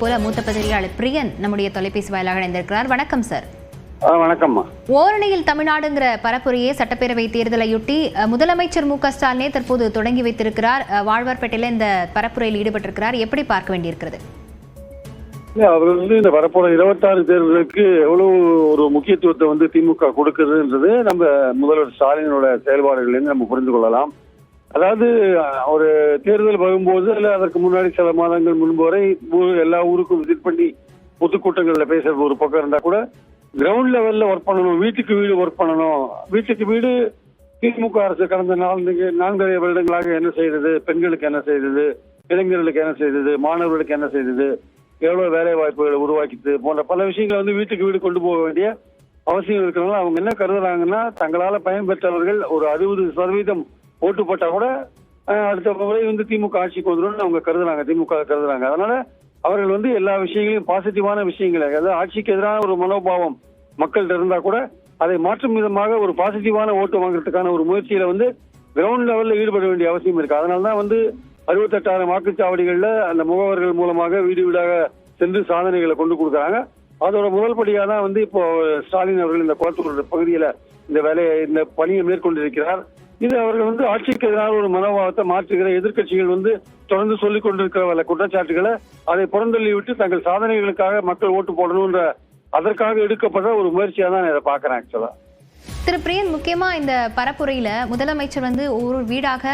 போல மூத்த பத்திரிகையாளர் பிரியன் நம்முடைய தொலைபேசி வாயிலாக இணைந்திருக்கிறார். வணக்கம் சார். வணக்கம்மா. ஓரணியில் தமிழ்நாடுங்கிற பரப்புரையை சட்டப்பேரவை தேர்தலையொட்டி முதலமைச்சர் மு.க.ஸ்டாலினே தற்போது தொடங்கி வைத்திருக்கிறார். வாழ்வார்பேட்டையில இந்த பரப்புரையில் ஈடுபட்டிருக்கிறார். எப்படி பார்க்க வேண்டியிருக்கிறது? அவர் இந்த வரப்போற 26 தேர்தலுக்கு எவ்வளவு ஒரு முக்கியத்துவத்தை திமுக கொடுக்குதுன்றது நம்ம முதல்வர் ஸ்டாலினோட செயல்பாடுகளிலிருந்து நம்ம புரிந்து கொள்ளலாம். அதாவது ஒரு தேர்தல் வரும்போது இல்ல அதற்கு முன்னாடி சில மாதங்கள் முன்பு வரை எல்லா ஊருக்கும் விசிட் பண்ணி பொதுக்கூட்டங்கள்ல பேசுறது ஒரு பக்கம் இருந்தா கூட கிரவுண்ட் லெவல்ல ஒர்க் பண்ணணும், வீட்டுக்கு வீடு ஒர்க் பண்ணணும். வீட்டுக்கு வீடு திமுக அரசு கடந்த 4 வருடங்களாக என்ன செய்தது, பெண்களுக்கு என்ன செய்தது, இளைஞர்களுக்கு என்ன செய்தது, மாணவர்களுக்கு என்ன செய்தது, எவ்வளவு வேலை வாய்ப்புகளை உருவாக்கிது போன்ற பல விஷயங்களை வீட்டுக்கு வீடு கொண்டு போக வேண்டிய அவசியம் இருக்கிறதுனால அவங்க என்ன கருதுறாங்கன்னா, தங்களால பயன்பெற்றவர்கள் ஒரு 60% ஓட்டு போட்டா கூட அடுத்த முறை திமுக ஆட்சிக்கு வந்துடும் அவங்க கருதுறாங்க, திமுக கருதுறாங்க. அதனால அவர்கள் எல்லா விஷயங்களையும் பாசிட்டிவான விஷயங்களை, அதாவது ஆட்சிக்கு எதிரான ஒரு மனோபாவம் மக்கள்கிட்ட இருந்தா கூட அதை மாற்றும் விதமாக ஒரு பாசிட்டிவான ஓட்டு வாங்குறதுக்கான ஒரு முயற்சியில கிரவுண்ட் லெவல்ல ஈடுபட வேண்டிய அவசியம் இருக்கு. அதனாலதான் 68,000 வாக்குச்சாவடிகள்ல அந்த முகவர்கள் மூலமாக வீடு வீடாக சென்று சாதனைகளை கொண்டு கொடுக்குறாங்க. அதோட முதல் படியா தான் இப்போ ஸ்டாலின் அவர்கள் இந்த குளத்தூர் பகுதியில இந்த பணியை மேற்கொண்டிருக்கிறார். இது அவர்கள் ஆட்சிக்கு எதிரான ஒரு மனோபாவத்தை மாற்றுகிற எதிர்கட்சிகள் தொடர்ந்து சொல்லிக் கொண்டிருக்கிற பல குற்றச்சாட்டுகளை அதை புறந்தள்ளி விட்டு தங்கள் சாதனைகளுக்காக மக்கள் ஓட்டு போடணும்ன்ற அதற்காக எடுக்கப்பட்ட ஒரு முயற்சியா தான் இதை பாக்குறேன். ஆக்சுவலா திரு பிரியன், முக்கியமா இந்த பரப்புரையில முதலமைச்சர் ஒரு வீடாக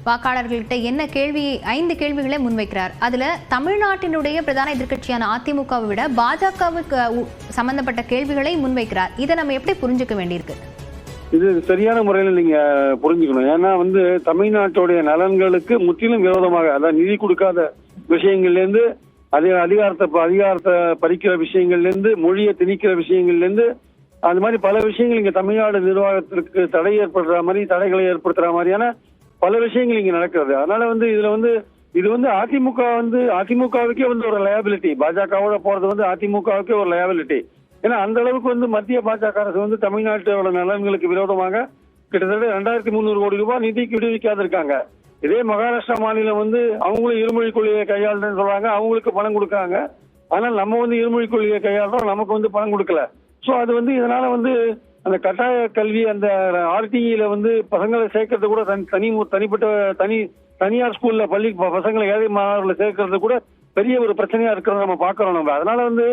வாக்காளர்கள்ட்ட என்ன 5 கேள்விகளை முன்வைக்கிறார். அதுல தமிழ்நாட்டினுடைய பிரதான எதிர்கட்சியான அதிமுகவை விட பாஜகவுக்கு சம்பந்தப்பட்ட கேள்விகளை முன்வைக்கிறார். இதை நம்ம எப்படி புரிஞ்சுக்க வேண்டியிருக்கு? இது சரியான முறையில நீங்க புரிஞ்சுக்கணும். ஏன்னா தமிழ்நாட்டுடைய நலன்களுக்கு முற்றிலும் விரோதமாக, அதாவது நிதி கொடுக்காத விஷயங்கள்ல இருந்து அதிகாரத்தை பறிக்கிற விஷயங்கள்ல இருந்து மொழியை திணிக்கிற விஷயங்கள்ல இருந்து அந்த மாதிரி பல விஷயங்கள் இங்க தமிழ்நாடு நிர்வாகத்திற்கு தடைகளை ஏற்படுத்துற மாதிரியான பல விஷயங்கள் இங்க நடக்கிறது. அதனால இதுல இது அதிமுகவுக்கே ஒரு லயபிலிட்டி, பாஜகவோட போறது அதிமுகவுக்கே ஒரு லயபிலிட்டி. ஏன்னா அந்த அளவுக்கு மத்திய பாஜக அரசு தமிழ்நாட்டோட நலன்களுக்கு விரோதமாக கிட்டத்தட்ட 2,300 கோடி ரூபாய் நிதிக்கு விடுவிக்காத இருக்காங்க. இதே மகாராஷ்டிரா மாநிலம் அவங்களும் இருமொழி கொள்கையை கையாளுன்னு சொல்றாங்க, அவங்களுக்கு பணம் கொடுக்காங்க. ஆனால் நம்ம இருமொழி கொள்கையை கையாளுறோம், நமக்கு பணம் கொடுக்கல. சோ அது இதனால அந்த கட்டாய கல்வி அந்த ஆர்டிஇல பசங்களை சேர்க்கறது கூட தனியார் ஸ்கூல்ல பசங்களை ஏழை மாணவர்களை சேர்க்கறது கூட பெரிய ஒரு பிரச்சனையா இருக்கிறத நம்ம பாக்குறோம். நம்ம அதனால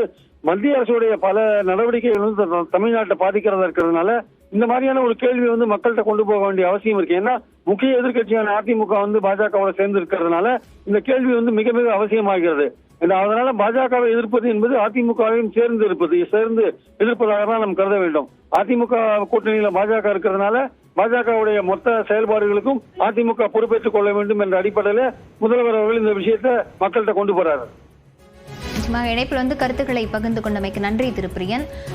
மத்திய அரசுடைய பல நடவடிக்கைகள் தமிழ்நாட்டை பாதிக்கிறதா இருக்கிறதுனால இந்த மாதிரியான ஒரு கேள்வி மக்கள்கிட்ட கொண்டு போக வேண்டிய அவசியம் இருக்கு. ஏன்னா முக்கிய எதிர்கட்சியான அதிமுக பாஜகவோட சேர்ந்து இருக்கிறதுனால இந்த கேள்வி மிக மிக அவசியமாகிறது. அதனால பாஜகவை எதிர்ப்பது என்பது அதிமுகவையும் சேர்ந்து எதிர்ப்பதாக தான் நாம் கருத வேண்டும். அதிமுக கூட்டணியில பாஜக இருக்கிறதுனால பாஜகவுடைய மொத்த செயல்பாடுகளுக்கும் அதிமுக பொறுப்பேற்றுக் கொள்ள வேண்டும் என்ற அடிப்படையில முதல்வர் அவர்கள் இந்த விஷயத்தை மக்கள்கிட்ட கொண்டு போறாரு. இணைப்பில் கருத்துக்களை பகிர்ந்து கொண்டமைக்கு நன்றி திரு பிரியன்.